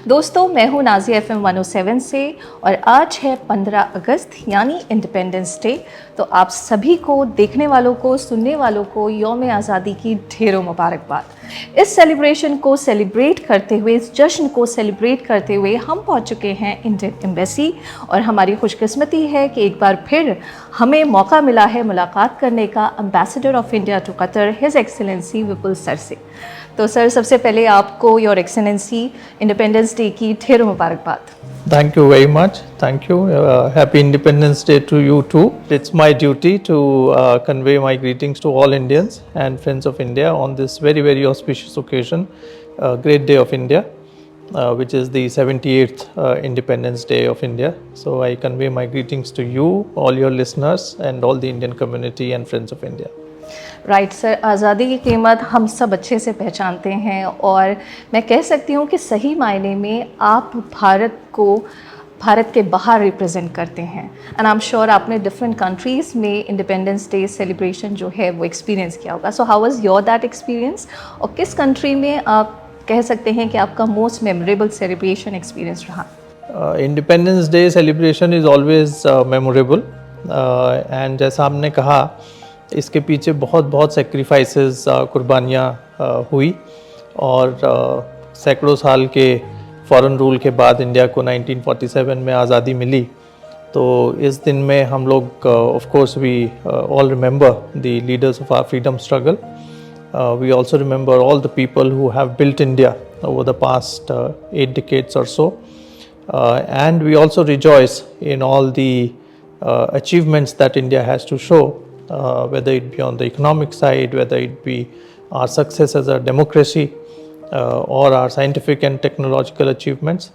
दोस्तों मैं हूँ नाजिया FM 107 से और आज है 15 अगस्त यानी इंडिपेंडेंस डे। तो आप सभी को, देखने वालों को, सुनने वालों को यौम आज़ादी की ढेरों मुबारकबाद। इस सेलिब्रेशन को सेलिब्रेट करते हुए, इस जश्न को सेलिब्रेट करते हुए हम पहुँच चुके हैं इंडियन एम्बेसी और हमारी खुशकिस्मती है कि एक बार फिर हमें मौका मिला है मुलाकात करने का ambassador of India to Qatar his excellency Vipul sir से। तो सर, सबसे पहले आपको योर एक्सीलेंसी इंडिपेंडेंस डे की ढेरों मुबारकबाद। Thank you very much. Thank you. Happy Independence Day to you too. It's my duty to convey my greetings to all Indians and friends of India on this very, very auspicious occasion, Great Day of India, which is the 78th Independence Day of India. So I convey my greetings to you, all your listeners and all the Indian community and friends of India. Right sir, आज़ादी की कीमत हम सब अच्छे से पहचानते हैं और मैं कह सकती हूँ कि सही मायने में आप भारत के बाहर रिप्रेजेंट करते हैं एंड आई एम श्योर आपने डिफरेंट कंट्रीज़ में इंडिपेंडेंस डे सेलिब्रेशन जो है वो एक्सपीरियंस किया होगा। So how was your that experience और किस कंट्री में आप कह सकते हैं कि आपका मोस्ट मेमोरेबल सेलिब्रेशन एक्सपीरियंस रहा? Independence day celebration is always memorable and जैसा आपने कहा, इसके पीछे बहुत सेक्रीफाइसेस, कुर्बानियाँ हुई और सैकड़ों साल के फॉरेन रूल के बाद इंडिया को 1947 में आज़ादी मिली। तो इस दिन में हम लोग of course we all remember the leaders of our freedom struggle. We also remember all the people who have built India over the past 8 decades or so, and we also rejoice in all the achievements that India has to show. Whether it be on the economic side, whether it be our success as a democracy or our scientific and technological achievements.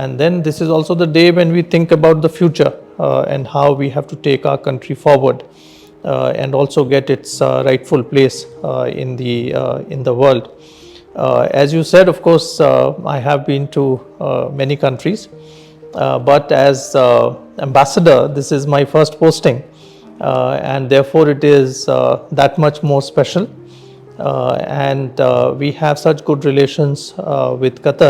And then this is also the day when we think about the future and how we have to take our country forward and also get its rightful place in the world. As you said, of course, I have been to many countries, but as ambassador, this is my first posting. And therefore it is that much more special and we have such good relations with Qatar.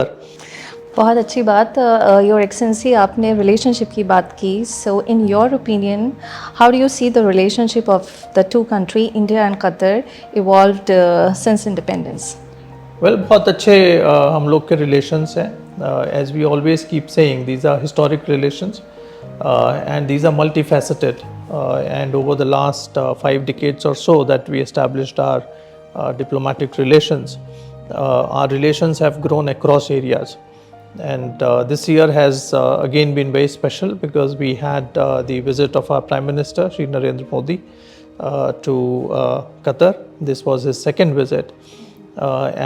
बहुत अच्छी बात। Your excellency, आपने relationship की बात की। So in your opinion, how do you see the relationship of the two country, India and Qatar, evolved since independence? Well, बहुत अच्छे हम लोग के रिलेशंस हैं। As we always keep saying, these are historic relations and these are multifaceted. And over the last 5 decades or so that we established our diplomatic relations, our relations have grown across areas. And this year has again been very special because we had the visit of our Prime Minister, Shri Narendra Modi, to Qatar. This was his second visit.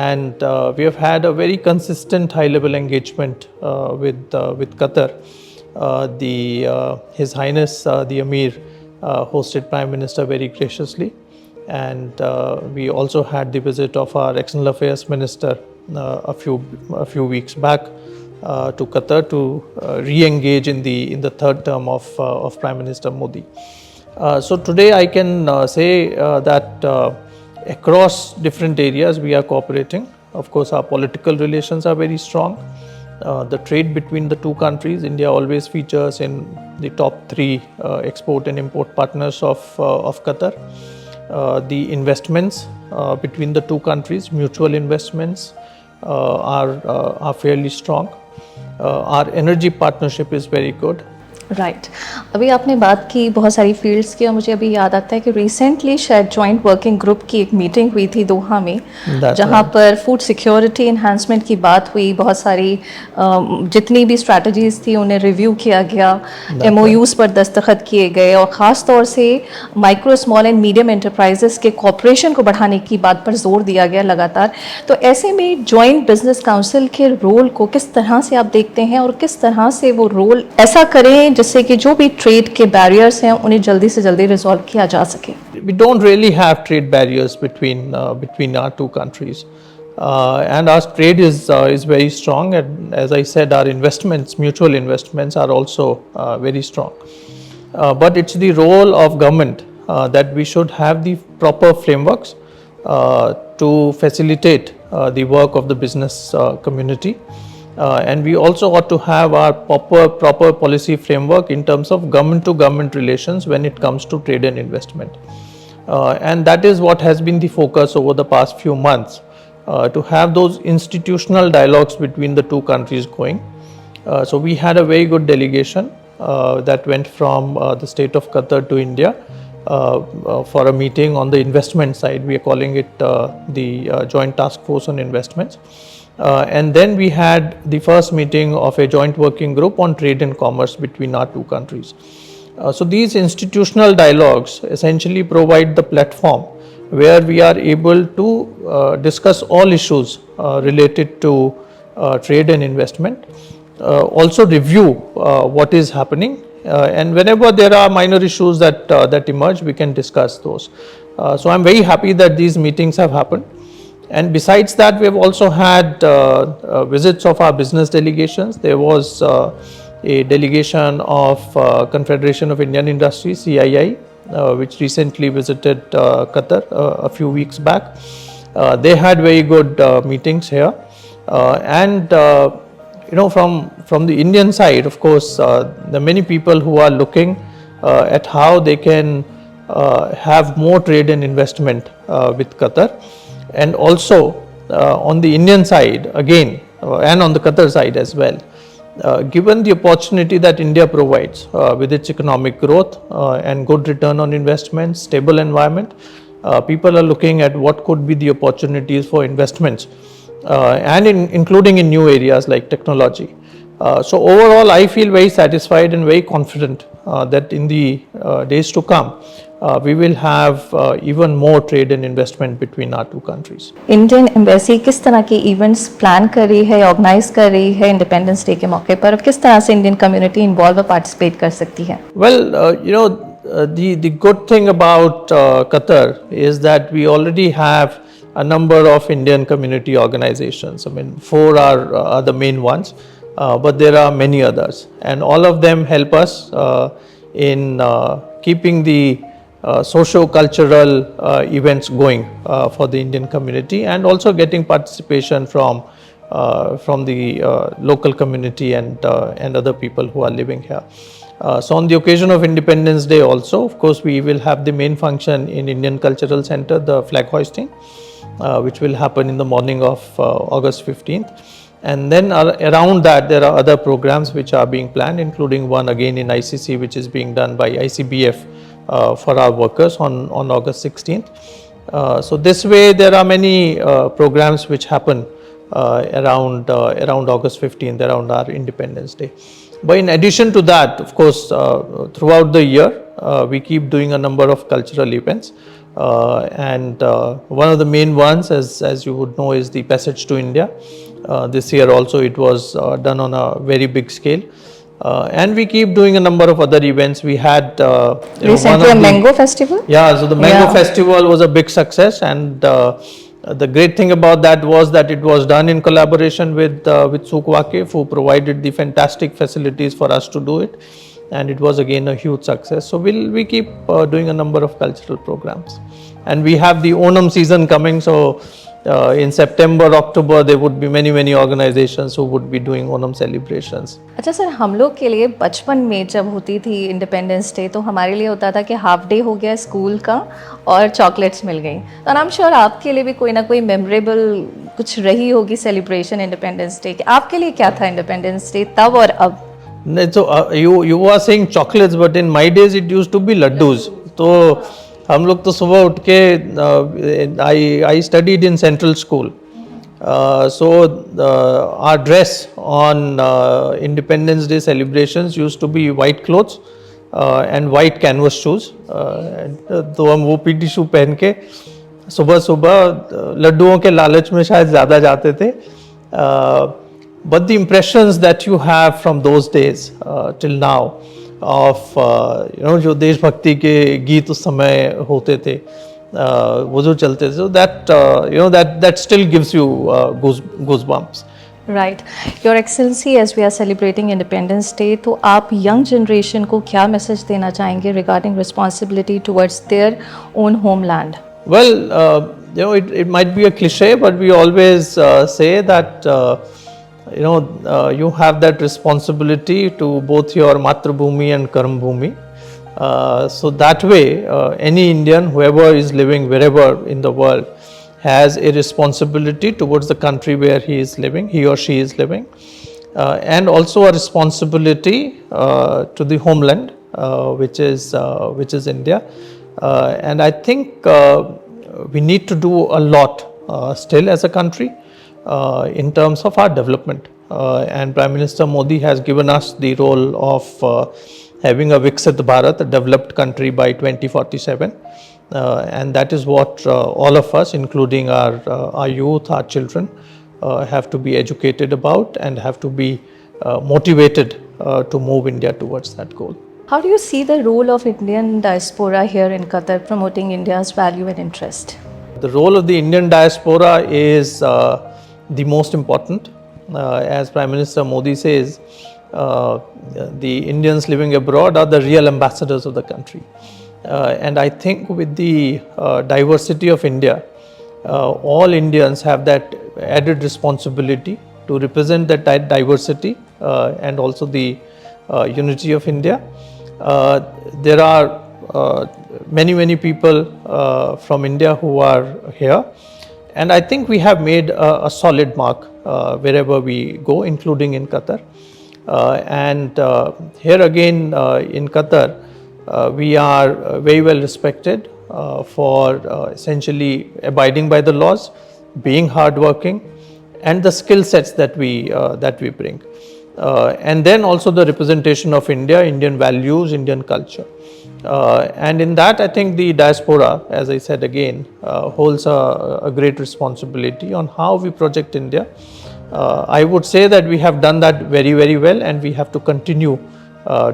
And we have had a very consistent high-level engagement with Qatar. His Highness the Emir hosted Prime Minister very graciously, and we also had the visit of our External Affairs Minister a few weeks back to Qatar to re-engage in the third term of Prime Minister Modi. So today I can say that across different areas we are cooperating. Of course, our political relations are very strong. The trade between the two countries, India always features in the top 3 export and import partners of Qatar. The investments between the two countries, mutual investments, are fairly strong. Our energy partnership is very good. Right. अभी आपने बात की बहुत सारी fields की और मुझे अभी याद आता है कि रिसेंटली शायद जॉइंट वर्किंग ग्रुप की एक मीटिंग हुई थी दोहा में, जहां पर फूड सिक्योरिटी इन्हांसमेंट की बात हुई। बहुत सारी जितनी भी स्ट्रैटेजीज थी उन्हें रिव्यू किया गया, MOUs पर दस्तखत किए गए और ख़ास तौर से micro, small and medium enterprises के कॉपरेशन को बढ़ाने की बात पर जोर दिया गया लगातार। तो ऐसे में जॉइंट बिजनेस काउंसिल के रोल को किस तरह से आप देखते हैं और किस तरह से वो रोल ऐसा करें जिससे कि जो भी ट्रेड के बैरियर्स हैं उन्हें जल्दी से जल्दी रिजॉल्व किया जा सके? We don't really have trade barriers between our two countries, and our trade is very strong. And as I said, our investments, mutual investments, are also very strong. But it's the role of government that we should have the proper frameworks to facilitate the work of the business community. And we also ought to have our proper policy framework in terms of government to government relations when it comes to trade and investment. And that is what has been the focus over the past few months, to have those institutional dialogues between the two countries going. So we had a very good delegation that went from the state of Qatar to India for a meeting on the investment side. We are calling it the Joint Task Force on Investments. And then we had the first meeting of a joint working group on trade and commerce between our two countries. So these institutional dialogues essentially provide the platform where we are able to discuss all issues related to trade and investment, also review what is happening, and whenever there are minor issues that emerge, we can discuss those. So I'm very happy that these meetings have happened. And besides that, we have also had visits of our business delegations. There was a delegation of Confederation of Indian Industry, CII, which recently visited Qatar a few weeks back. They had very good meetings here. And from the Indian side, of course, there are many people who are looking at how they can have more trade and investment with Qatar. And also on the Indian side again, and on the Qatar side as well, given the opportunity that India provides with its economic growth and good return on investment, stable environment, people are looking at what could be the opportunities for investments, and including in new areas like technology. So overall, I feel very satisfied and very confident that in the days to come, we will have even more trade and investment between our two countries. Indian embassy किस तरह के events plan कर रही है, organise कर रही है independence day के मौके पर, और किस तरह से इंडियन कम्युनिटी इन्वॉल्व और पार्टिसिपेट कर सकती है? Well, the good thing about Qatar is that we already have a number of Indian community organizations. I mean, 4 are the main ones, but there are many others, and all of them help us in keeping the socio-cultural events going for the Indian community, and also getting participation from the local community and other people who are living here. So on the occasion of Independence Day also, of course, we will have the main function in Indian Cultural Center, the flag hoisting, which will happen in the morning of August 15th. And then around that, there are other programs which are being planned, including one again in ICC, which is being done by ICBF for our workers on August 16th. So this way, there are many programs which happen around August 15th, around our Independence Day. But in addition to that, of course, throughout the year, we keep doing a number of cultural events. And one of the main ones, as you would know, is the Passage to India. This year also it was done on a very big scale. And we keep doing a number of other events. We had recently a mango festival. Yeah, so the mango festival was a big success, and the great thing about that was that it was done in collaboration with Souk Waqif, who provided the fantastic facilities for us to do it, and it was again a huge success. So we keep doing a number of cultural programs, and we have the Onam season coming. So in September, October, there would be many organizations who would be doing Onam celebrations. अच्छा sir, हम लोग के लिए बचपन में जब होती थी इंडिपेंडेंस डे, तो हमारे लिए होता था कि हाफ डे हो गया स्कूल का और चॉकलेट्स मिल गई. तो आई एम श्योर आपके लिए भी कोई ना कोई मेमोरेबल कुछ रही होगी सेलिब्रेशन इंडिपेंडेंस डे की. आपके लिए क्या था इंडिपेंडेंस डे तब और अब? So you are saying chocolates, but in my days it used to be laddus. तो हम लोग तो सुबह उठ के I studied in Central School. So our dress on Independence Day celebrations used to be white clothes and white canvas shoes. तो हम वो पीटी शू पहन के सुबह लड्डुओं के लालच में शायद ज़्यादा जाते थे. But the impressions that you have from those days till now of जो देशभक्ति के गीत उस समय होते थे, वो जो चलते थे, so that still gives you goosebumps. Right. Your Excellency, as we are celebrating Independence Day, तो आप young generation को क्या message देना चाहेंगे regarding responsibility towards their own homeland? Well, it might be a cliche, but we always say that you have that responsibility to both your Matrabhumi and Karambhumi. So that way, any Indian, whoever is living wherever in the world, has a responsibility towards the country where he or she is living, and also a responsibility to the homeland, which is India. And I think we need to do a lot still as a country in terms of our development. And Prime Minister Modi has given us the role of having a Viksit Bharat, a developed country by 2047. And that is what all of us, including our youth, our children, have to be educated about and have to be motivated to move India towards that goal. How do you see the role of Indian diaspora here in Qatar promoting India's value and interest? The role of the Indian diaspora is the most important. As Prime Minister Modi says, the Indians living abroad are the real ambassadors of the country. And I think with the diversity of India, all Indians have that added responsibility to represent that diversity and also the unity of India. There are many people from India who are here, and I think we have made a solid mark wherever we go, including in Qatar. And here again in Qatar, we are very well respected for essentially abiding by the laws, being hardworking, and the skill sets that we bring. And then also the representation of India, Indian values, Indian culture. And in that, I think the diaspora, as I said again, holds a great responsibility on how we project India. I would say that we have done that very well, and we have to continue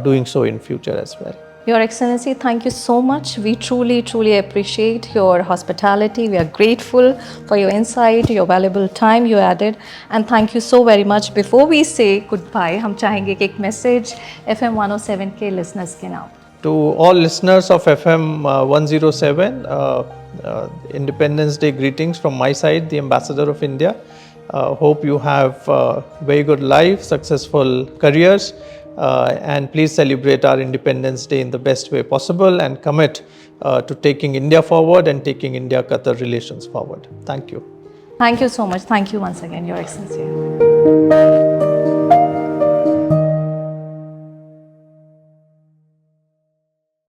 doing so in future as well. Your Excellency, thank you so much. We truly appreciate your hospitality. We are grateful for your insight, your valuable time you added, and thank you so very much. Before we say goodbye, हम चाहेंगे कि एक message FM 107 के listeners के नाम. To all listeners of FM 107, Independence Day greetings from my side, the Ambassador of India. Hope you have very good life, successful careers. And please celebrate our Independence Day in the best way possible and commit to taking India forward and taking India-Qatar relations forward. Thank you. Thank you so much. Thank you once again, Your Excellency.